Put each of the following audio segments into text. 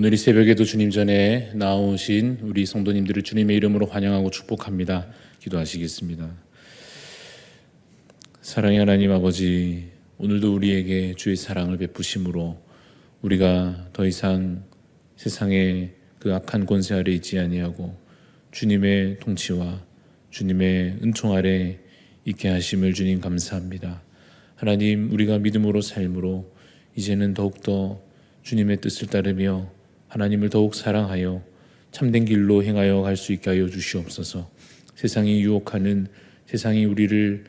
오늘 이 새벽에도 주님 전에 나오신 우리 성도님들을 주님의 이름으로 환영하고 축복합니다. 기도하시겠습니다. 사랑의 하나님 아버지, 오늘도 우리에게 주의 사랑을 베푸심으로 우리가 더 이상 세상의 그 악한 권세 아래 있지 아니하고 주님의 통치와 주님의 은총 아래 있게 하심을 주님 감사합니다. 하나님, 우리가 믿음으로 삶으로 이제는 더욱더 주님의 뜻을 따르며 하나님을 더욱 사랑하여 참된 길로 행하여 갈 수 있게 하여 주시옵소서. 세상이 유혹하는, 세상이 우리를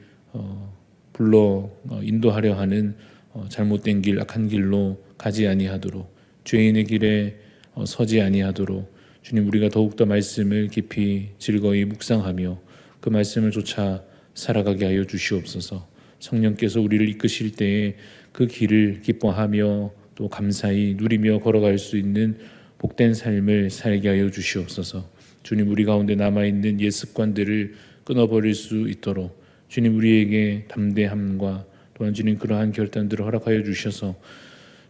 불러 인도하려 하는 잘못된 길, 악한 길로 가지 아니하도록, 죄인의 길에 서지 아니하도록 주님, 우리가 더욱더 말씀을 깊이 즐거이 묵상하며 그 말씀을 쫓아 살아가게 하여 주시옵소서. 성령께서 우리를 이끄실 때에 그 길을 기뻐하며 또 감사히 누리며 걸어갈 수 있는 복된 삶을 살게 하여 주시옵소서. 주님, 우리 가운데 남아있는 옛 습관들을 끊어버릴 수 있도록 주님, 우리에게 담대함과 또한 주님 그러한 결단들을 허락하여 주셔서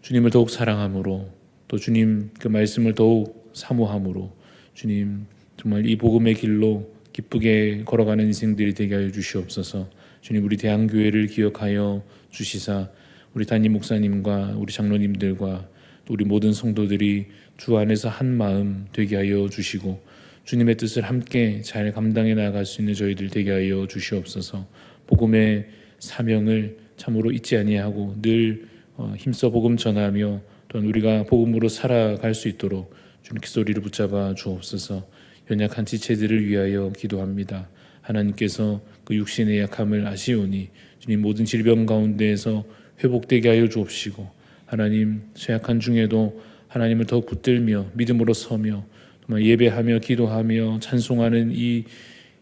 주님을 더욱 사랑함으로 또 주님 그 말씀을 더욱 사모함으로 주님 정말 이 복음의 길로 기쁘게 걸어가는 인생들이 되게 하여 주시옵소서. 주님, 우리 대한교회를 기억하여 주시사 우리 담임 목사님과 우리 장로님들과 또 우리 모든 성도들이 주 안에서 한 마음 되게 하여 주시고 주님의 뜻을 함께 잘 감당해 나갈 수 있는 저희들 되게 하여 주시옵소서. 복음의 사명을 참으로 잊지 아니하고 늘 힘써 복음 전하며 또한 우리가 복음으로 살아갈 수 있도록 주님께 소리를 붙잡아 주옵소서. 연약한 지체들을 위하여 기도합니다. 하나님께서 그 육신의 약함을 아시오니 주님 모든 질병 가운데에서 회복되게 하여 주옵시고 하나님 쇠약한 중에도 하나님을 더욱 붙들며 믿음으로 서며 정말 예배하며 기도하며 찬송하는 이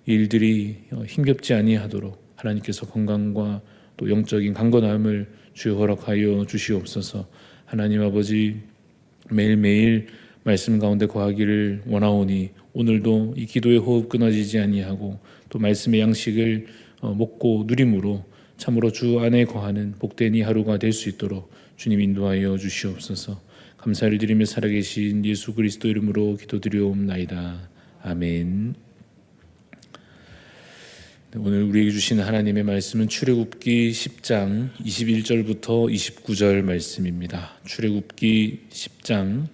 일들이 힘겹지 아니하도록 하나님께서 건강과 또 영적인 강건함을 주여 허락하여 주시옵소서. 하나님 아버지, 매일매일 말씀 가운데 거하기를 원하오니 오늘도 이 기도의 호흡 끊어지지 아니하고 또 말씀의 양식을 먹고 누림으로 참으로 주 안에 거하는 복된 이 하루가 될 수 있도록 주님 인도하여 주시옵소서. 감사를 드리며 살아계신 예수 그리스도 이름으로 기도드리옵나이다. 아멘. 오늘 우리에게 주시는 하나님의 말씀은 출애굽기 10장 21절부터 29절 말씀입니다. 출애굽기 10장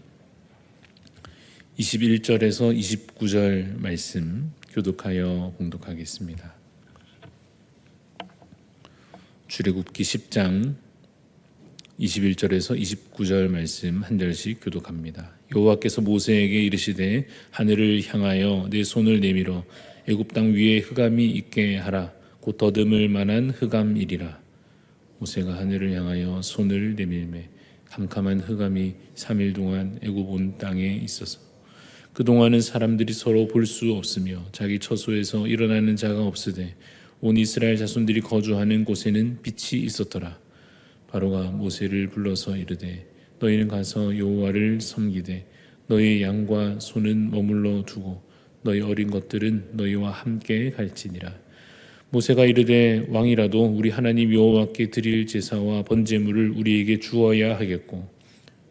21절에서 29절 말씀 교독하여 봉독하겠습니다. 출애굽기 10장 21절에서 29절 말씀 한 절씩 교독합니다. 여호와께서 모세에게 이르시되 하늘을 향하여 내 손을 내밀어 애굽 땅 위에 흑암이 있게 하라. 곧 더듬을 만한 흑암이리라. 모세가 하늘을 향하여 손을 내밀매 캄캄한 흑암이 3일 동안 애굽 온 땅에 있어서 그동안은 사람들이 서로 볼 수 없으며 자기 처소에서 일어나는 자가 없으되 온 이스라엘 자손들이 거주하는 곳에는 빛이 있었더라. 바로가 모세를 불러서 이르되 너희는 가서 여호와를 섬기되 너희 양과 소는 머물러 두고 너희 어린 것들은 너희와 함께 갈지니라. 모세가 이르되 왕이라도 우리 하나님 여호와께 드릴 제사와 번제물을 우리에게 주어야 하겠고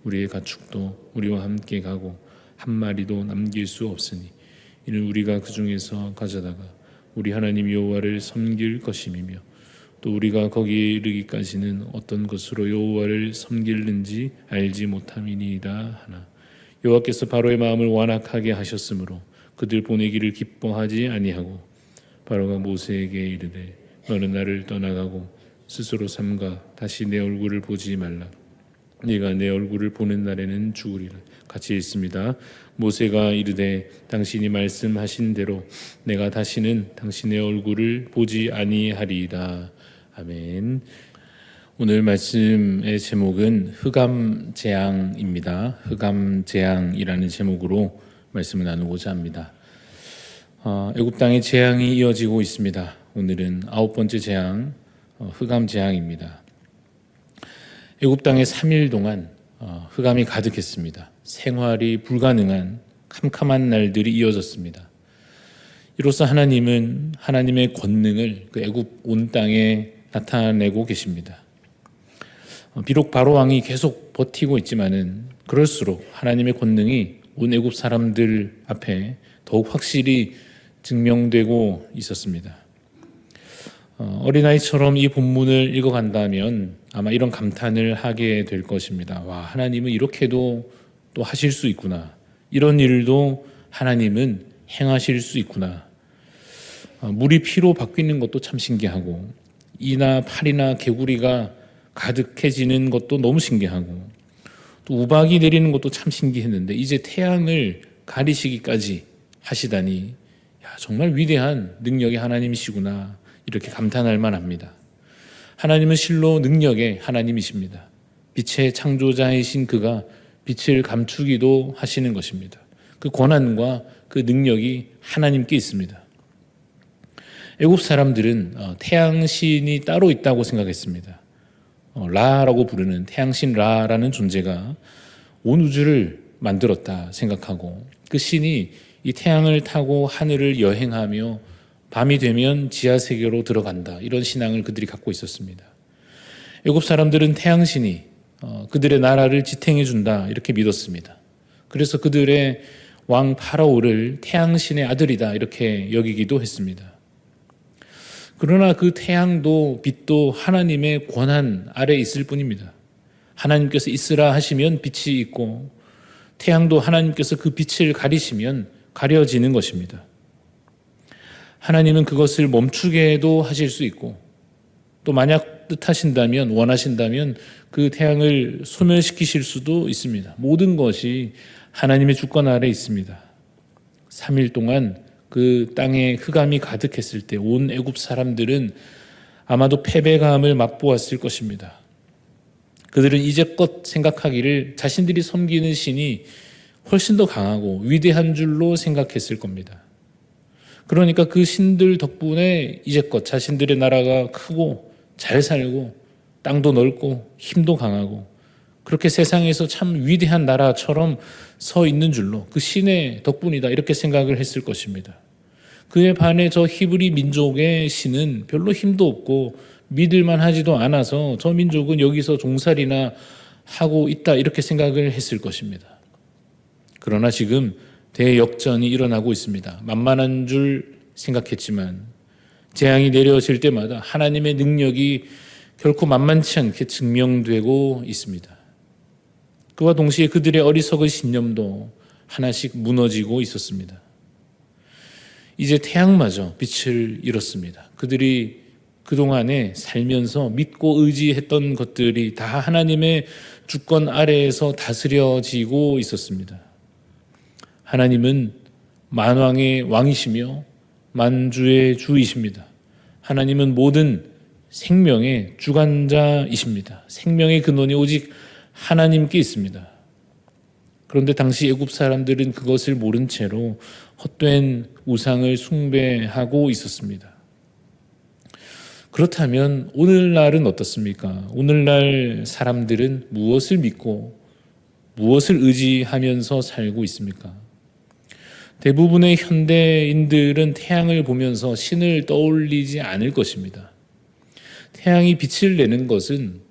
우리의 가축도 우리와 함께 가고 한 마리도 남길 수 없으니 이는 우리가 그 중에서 가져다가 우리 하나님 여호와를 섬길 것임이며 또 우리가 거기에 이르기까지는 어떤 것으로 여호와를 섬길는지 알지 못함이니이다 하나. 여호와께서 바로의 마음을 완악하게 하셨으므로 그들 보내기를 기뻐하지 아니하고 바로가 모세에게 이르되 너는 나를 떠나가고 스스로 삼가 다시 내 얼굴을 보지 말라. 네가 내 얼굴을 보는 날에는 죽으리라. 같이 읽습니다. 모세가 이르되 당신이 말씀하신 대로 내가 다시는 당신의 얼굴을 보지 아니하리이다. 아멘. 오늘 말씀의 제목은 흑암재앙입니다. 흑암재앙이라는 제목으로 말씀을 나누고자 합니다. 애굽 땅에 재앙이 이어지고 있습니다. 오늘은 9번째 재앙, 흑암재앙입니다. 애굽 땅에 3일 동안 흑암이 가득했습니다. 생활이 불가능한 캄캄한 날들이 이어졌습니다. 이로써 하나님은 하나님의 권능을 그 애굽 온 땅에 나타내고 계십니다. 비록 바로 왕이 계속 버티고 있지만은 그럴수록 하나님의 권능이 온 애굽 사람들 앞에 더욱 확실히 증명되고 있었습니다. 어린아이처럼 이 본문을 읽어간다면 아마 이런 감탄을 하게 될 것입니다. 와, 하나님은 이렇게도 또 하실 수 있구나. 이런 일도 하나님은 행하실 수 있구나. 물이 피로 바뀌는 것도 참 신기하고, 이나 팔이나 개구리가 가득해지는 것도 너무 신기하고, 또 우박이 내리는 것도 참 신기했는데 이제 태양을 가리시기까지 하시다니, 야, 정말 위대한 능력의 하나님이시구나, 이렇게 감탄할 만합니다. 하나님은 실로 능력의 하나님이십니다. 빛의 창조자이신 그가 빛을 감추기도 하시는 것입니다. 그 권한과 그 능력이 하나님께 있습니다. 애굽 사람들은 태양신이 따로 있다고 생각했습니다. 라라고 부르는 태양신 라라는 존재가 온 우주를 만들었다 생각하고, 그 신이 이 태양을 타고 하늘을 여행하며 밤이 되면 지하세계로 들어간다, 이런 신앙을 그들이 갖고 있었습니다. 애굽 사람들은 태양신이 그들의 나라를 지탱해 준다, 이렇게 믿었습니다. 그래서 그들의 왕 파라오를 태양신의 아들이다, 이렇게 여기기도 했습니다. 그러나 그 태양도 빛도 하나님의 권한 아래 있을 뿐입니다. 하나님께서 있으라 하시면 빛이 있고, 태양도 하나님께서 그 빛을 가리시면 가려지는 것입니다. 하나님은 그것을 멈추게도 하실 수 있고, 또 만약 뜻하신다면, 원하신다면 그 태양을 소멸시키실 수도 있습니다. 모든 것이 하나님의 주권 아래 있습니다. 3일 동안 그 땅에 흑암이 가득했을 때 온 애굽 사람들은 아마도 패배감을 맛보았을 것입니다. 그들은 이제껏 생각하기를 자신들이 섬기는 신이 훨씬 더 강하고 위대한 줄로 생각했을 겁니다. 그러니까 그 신들 덕분에 이제껏 자신들의 나라가 크고 잘 살고 땅도 넓고 힘도 강하고 그렇게 세상에서 참 위대한 나라처럼 서 있는 줄로, 그 신의 덕분이다, 이렇게 생각을 했을 것입니다. 그에 반해 저 히브리 민족의 신은 별로 힘도 없고 믿을만 하지도 않아서 저 민족은 여기서 종살이나 하고 있다, 이렇게 생각을 했을 것입니다. 그러나 지금 대역전이 일어나고 있습니다. 만만한 줄 생각했지만 재앙이 내려질 때마다 하나님의 능력이 결코 만만치 않게 증명되고 있습니다. 그와 동시에 그들의 어리석은 신념도 하나씩 무너지고 있었습니다. 이제 태양마저 빛을 잃었습니다. 그들이 그동안에 살면서 믿고 의지했던 것들이 다 하나님의 주권 아래에서 다스려지고 있었습니다. 하나님은 만왕의 왕이시며 만주의 주이십니다. 하나님은 모든 생명의 주관자이십니다. 생명의 근원이 오직 하나님께 있습니다. 그런데 당시 애굽 사람들은 그것을 모른 채로 헛된 우상을 숭배하고 있었습니다. 그렇다면 오늘날은 어떻습니까? 오늘날 사람들은 무엇을 믿고 무엇을 의지하면서 살고 있습니까? 대부분의 현대인들은 태양을 보면서 신을 떠올리지 않을 것입니다. 태양이 빛을 내는 것은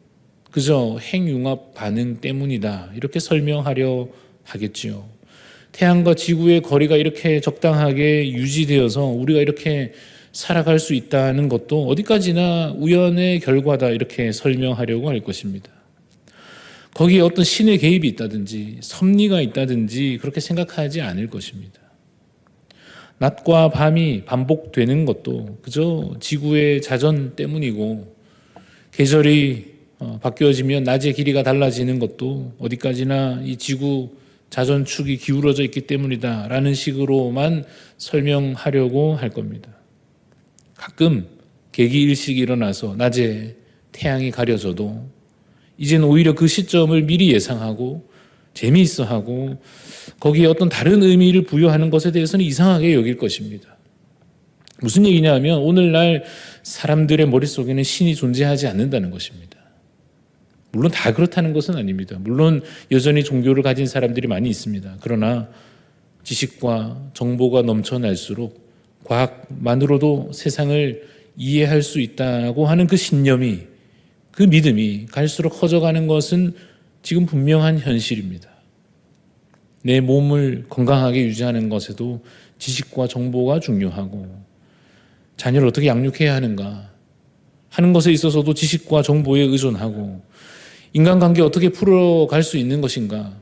그저 핵융합 반응 때문이다, 이렇게 설명하려 하겠지요. 태양과 지구의 거리가 이렇게 적당하게 유지되어서 우리가 이렇게 살아갈 수 있다는 것도 어디까지나 우연의 결과다, 이렇게 설명하려고 할 것입니다. 거기에 어떤 신의 개입이 있다든지 섭리가 있다든지 그렇게 생각하지 않을 것입니다. 낮과 밤이 반복되는 것도 그저 지구의 자전 때문이고, 계절이 바뀌어지면 낮의 길이가 달라지는 것도 어디까지나 이 지구 자전축이 기울어져 있기 때문이다 라는 식으로만 설명하려고 할 겁니다. 가끔 개기일식이 일어나서 낮에 태양이 가려져도 이제는 오히려 그 시점을 미리 예상하고 재미있어하고 거기에 어떤 다른 의미를 부여하는 것에 대해서는 이상하게 여길 것입니다. 무슨 얘기냐 하면 오늘날 사람들의 머릿속에는 신이 존재하지 않는다는 것입니다. 물론 다 그렇다는 것은 아닙니다. 물론 여전히 종교를 가진 사람들이 많이 있습니다. 그러나 지식과 정보가 넘쳐날수록 과학만으로도 세상을 이해할 수 있다고 하는 그 신념이, 그 믿음이 갈수록 커져가는 것은 지금 분명한 현실입니다. 내 몸을 건강하게 유지하는 것에도 지식과 정보가 중요하고, 자녀를 어떻게 양육해야 하는가 하는 것에 있어서도 지식과 정보에 의존하고, 인간관계 어떻게 풀어갈 수 있는 것인가,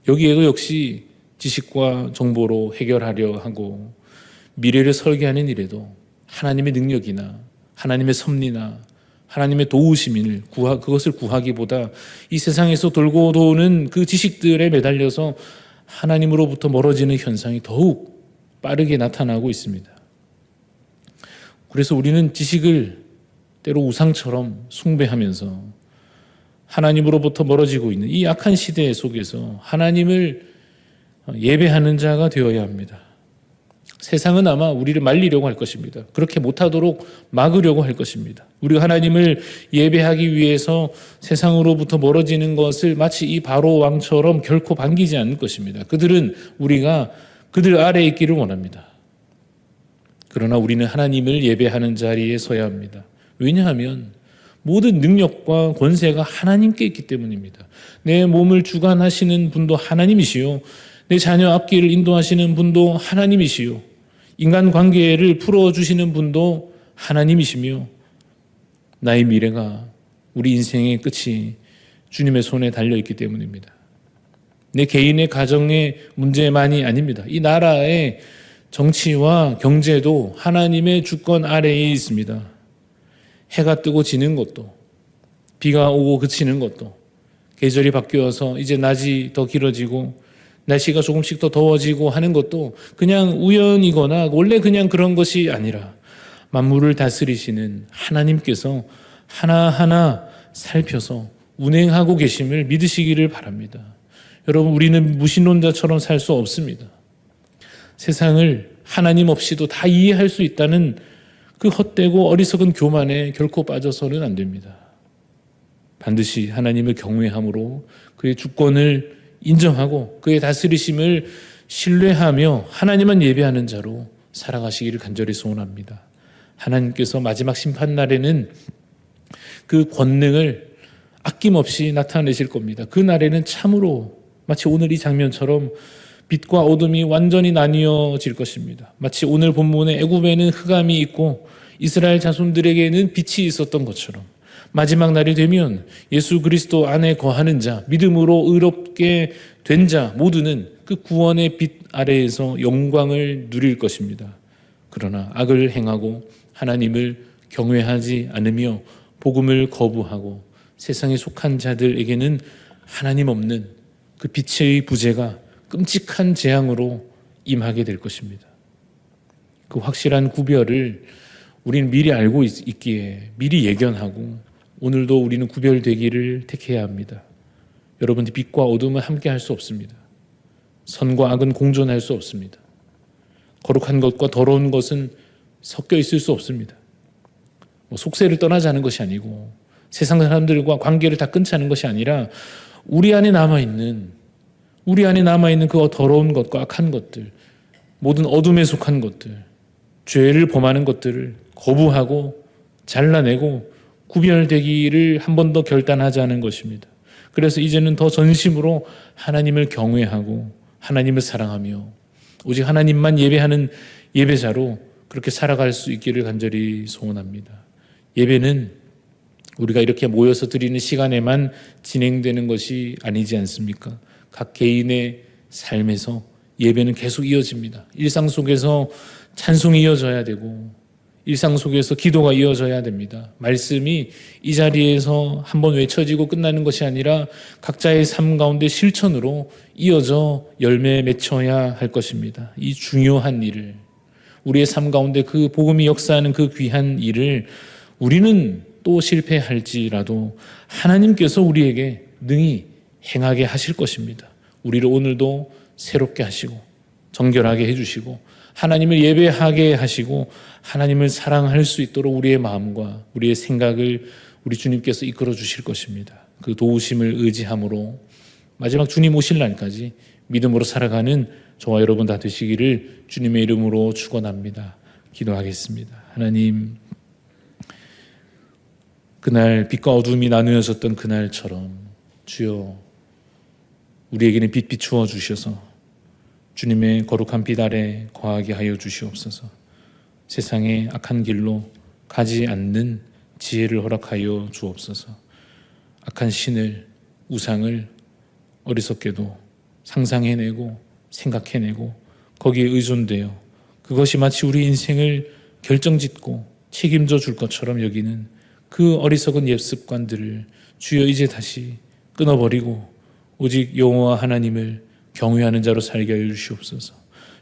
여기에도 역시 지식과 정보로 해결하려 하고, 미래를 설계하는 일에도 하나님의 능력이나 하나님의 섭리나 하나님의 도우심을 그것을 구하기보다 이 세상에서 돌고 도는 그 지식들에 매달려서 하나님으로부터 멀어지는 현상이 더욱 빠르게 나타나고 있습니다. 그래서 우리는 지식을 때로 우상처럼 숭배하면서 하나님으로부터 멀어지고 있는 이 악한 시대 속에서 하나님을 예배하는 자가 되어야 합니다. 세상은 아마 우리를 말리려고 할 것입니다. 그렇게 못하도록 막으려고 할 것입니다. 우리가 하나님을 예배하기 위해서 세상으로부터 멀어지는 것을 마치 이 바로 왕처럼 결코 반기지 않을 것입니다. 그들은 우리가 그들 아래에 있기를 원합니다. 그러나 우리는 하나님을 예배하는 자리에 서야 합니다. 왜냐하면 모든 능력과 권세가 하나님께 있기 때문입니다. 내 몸을 주관하시는 분도 하나님이시요, 내 자녀 앞길을 인도하시는 분도 하나님이시요, 인간관계를 풀어주시는 분도 하나님이시며, 나의 미래가, 우리 인생의 끝이 주님의 손에 달려있기 때문입니다. 내 개인의 가정의 문제만이 아닙니다. 이 나라의 정치와 경제도 하나님의 주권 아래에 있습니다. 해가 뜨고 지는 것도, 비가 오고 그치는 것도, 계절이 바뀌어서 이제 낮이 더 길어지고 날씨가 조금씩 더 더워지고 하는 것도 그냥 우연이거나 원래 그냥 그런 것이 아니라 만물을 다스리시는 하나님께서 하나하나 살펴서 운행하고 계심을 믿으시기를 바랍니다. 여러분, 우리는 무신론자처럼 살 수 없습니다. 세상을 하나님 없이도 다 이해할 수 있다는 그 헛되고 어리석은 교만에 결코 빠져서는 안 됩니다. 반드시 하나님을 경외함으로 그의 주권을 인정하고 그의 다스리심을 신뢰하며 하나님만 예배하는 자로 살아가시기를 간절히 소원합니다. 하나님께서 마지막 심판날에는 그 권능을 아낌없이 나타내실 겁니다. 그 날에는 참으로 마치 오늘 이 장면처럼 빛과 어둠이 완전히 나뉘어질 것입니다. 마치 오늘 본문의 애굽에는 흑암이 있고 이스라엘 자손들에게는 빛이 있었던 것처럼 마지막 날이 되면 예수 그리스도 안에 거하는 자, 믿음으로 의롭게 된 자 모두는 그 구원의 빛 아래에서 영광을 누릴 것입니다. 그러나 악을 행하고 하나님을 경외하지 않으며 복음을 거부하고 세상에 속한 자들에게는 하나님 없는 그 빛의 부재가 끔찍한 재앙으로 임하게 될 것입니다. 그 확실한 구별을 우리는 미리 알고 있기에 미리 예견하고 오늘도 우리는 구별되기를 택해야 합니다. 여러분들, 빛과 어둠은 함께 할 수 없습니다. 선과 악은 공존할 수 없습니다. 거룩한 것과 더러운 것은 섞여 있을 수 없습니다. 속세를 떠나자는 것이 아니고 세상 사람들과 관계를 다 끊자는 것이 아니라 우리 안에 남아있는 그 더러운 것과 악한 것들, 모든 어둠에 속한 것들, 죄를 범하는 것들을 거부하고 잘라내고 구별되기를 한 번 더 결단하자는 것입니다. 그래서 이제는 더 전심으로 하나님을 경외하고 하나님을 사랑하며 오직 하나님만 예배하는 예배자로 그렇게 살아갈 수 있기를 간절히 소원합니다. 예배는 우리가 이렇게 모여서 드리는 시간에만 진행되는 것이 아니지 않습니까? 각 개인의 삶에서 예배는 계속 이어집니다. 일상 속에서 찬송이 이어져야 되고 일상 속에서 기도가 이어져야 됩니다. 말씀이 이 자리에서 한번 외쳐지고 끝나는 것이 아니라 각자의 삶 가운데 실천으로 이어져 열매 맺혀야 할 것입니다. 이 중요한 일을, 우리의 삶 가운데 그 복음이 역사하는 그 귀한 일을 우리는 또 실패할지라도 하나님께서 우리에게 능히 행하게 하실 것입니다. 우리를 오늘도 새롭게 하시고 정결하게 해주시고 하나님을 예배하게 하시고 하나님을 사랑할 수 있도록 우리의 마음과 우리의 생각을 우리 주님께서 이끌어 주실 것입니다. 그 도우심을 의지함으로 마지막 주님 오실 날까지 믿음으로 살아가는 저와 여러분 다 되시기를 주님의 이름으로 축원합니다. 기도하겠습니다. 하나님, 그날 빛과 어둠이 나누어졌던 그날처럼 주여 우리에게는 빛 비추어 주셔서 주님의 거룩한 빛 아래 거하게 하여 주시옵소서. 세상의 악한 길로 가지 않는 지혜를 허락하여 주옵소서. 악한 신을, 우상을 어리석게도 상상해내고 생각해내고 거기에 의존되어 그것이 마치 우리 인생을 결정짓고 책임져 줄 것처럼 여기는 그 어리석은 옛 습관들을 주여 이제 다시 끊어버리고 오직 여호와 하나님을 경외하는 자로 살게 하여 주시옵소서.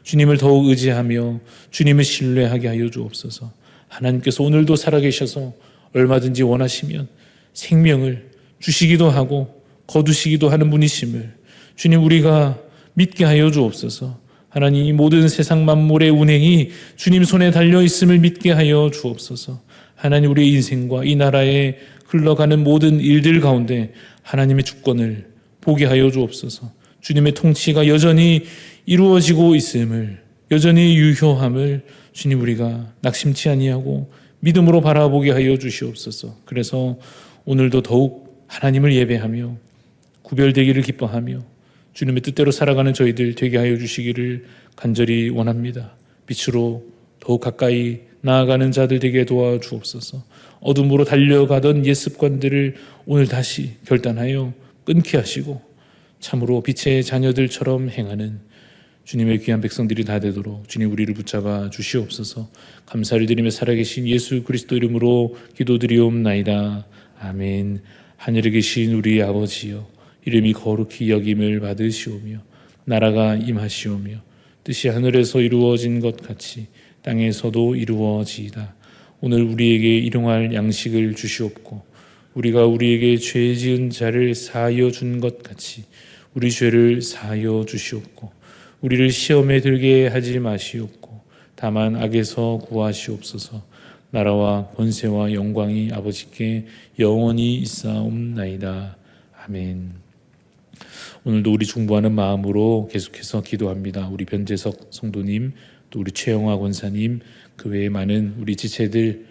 주님을 더욱 의지하며 주님을 신뢰하게 하여 주옵소서. 하나님께서 오늘도 살아계셔서 얼마든지 원하시면 생명을 주시기도 하고 거두시기도 하는 분이심을 주님 우리가 믿게 하여 주옵소서. 하나님 이 모든 세상 만물의 운행이 주님 손에 달려 있음을 믿게 하여 주옵소서. 하나님 우리의 인생과 이 나라에 흘러가는 모든 일들 가운데 하나님의 주권을 보게 하여 주옵소서. 주님의 통치가 여전히 이루어지고 있음을, 여전히 유효함을 주님 우리가 낙심치 아니하고 믿음으로 바라보게 하여 주시옵소서. 그래서 오늘도 더욱 하나님을 예배하며 구별되기를 기뻐하며 주님의 뜻대로 살아가는 저희들 되게 하여 주시기를 간절히 원합니다. 빛으로 더욱 가까이 나아가는 자들 되게 도와주옵소서. 어둠으로 달려가던 옛 습관들을 오늘 다시 결단하여 끊게 하시고 참으로 빛의 자녀들처럼 행하는 주님의 귀한 백성들이 다 되도록 주님 우리를 붙잡아 주시옵소서. 감사를 드리며 살아계신 예수 그리스도 이름으로 기도드리옵나이다. 아멘. 하늘에 계신 우리 아버지여, 이름이 거룩히 여김을 받으시오며 나라가 임하시오며 뜻이 하늘에서 이루어진 것 같이 땅에서도 이루어지이다. 오늘 우리에게 일용할 양식을 주시옵고 우리가 우리에게 죄 지은 자를 사하여 준 것 같이 우리 죄를 사하여 주시옵고 우리를 시험에 들게 하지 마시옵고 다만 악에서 구하시옵소서. 나라와 권세와 영광이 아버지께 영원히 있사옵나이다. 아멘. 오늘도 우리 중보하는 마음으로 계속해서 기도합니다. 우리 변재석 성도님, 또 우리 최영화 권사님, 그 외에 많은 우리 지체들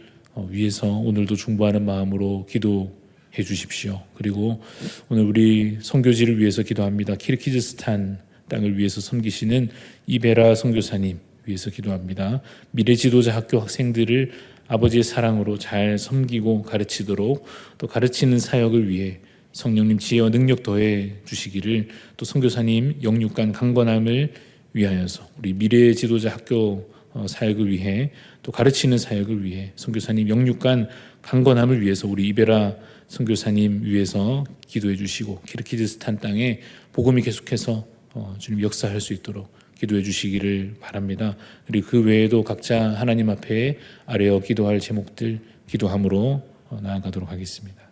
위해서 오늘도 중보하는 마음으로 기도해 주십시오. 그리고 오늘 우리 선교지를 위해서 기도합니다. 키르기즈스탄 땅을 위해서 섬기시는 이베라 선교사님 위해서 기도합니다. 미래 지도자 학교 학생들을 아버지의 사랑으로 잘 섬기고 가르치도록 또 가르치는 사역을 위해 성령님 지혜와 능력 더해 주시기를, 또 선교사님 영육간 강건함을 위하여서 우리 미래 지도자 학교 사역을 위해 또 가르치는 사역을 위해 선교사님 영육간 강건함을 위해서 우리 이베라 선교사님 위해서 기도해 주시고 키르기즈스탄 땅에 복음이 계속해서 주님 역사할 수 있도록 기도해 주시기를 바랍니다. 그리고 그 외에도 각자 하나님 앞에 아뢰어 기도할 제목들 기도함으로 나아가도록 하겠습니다.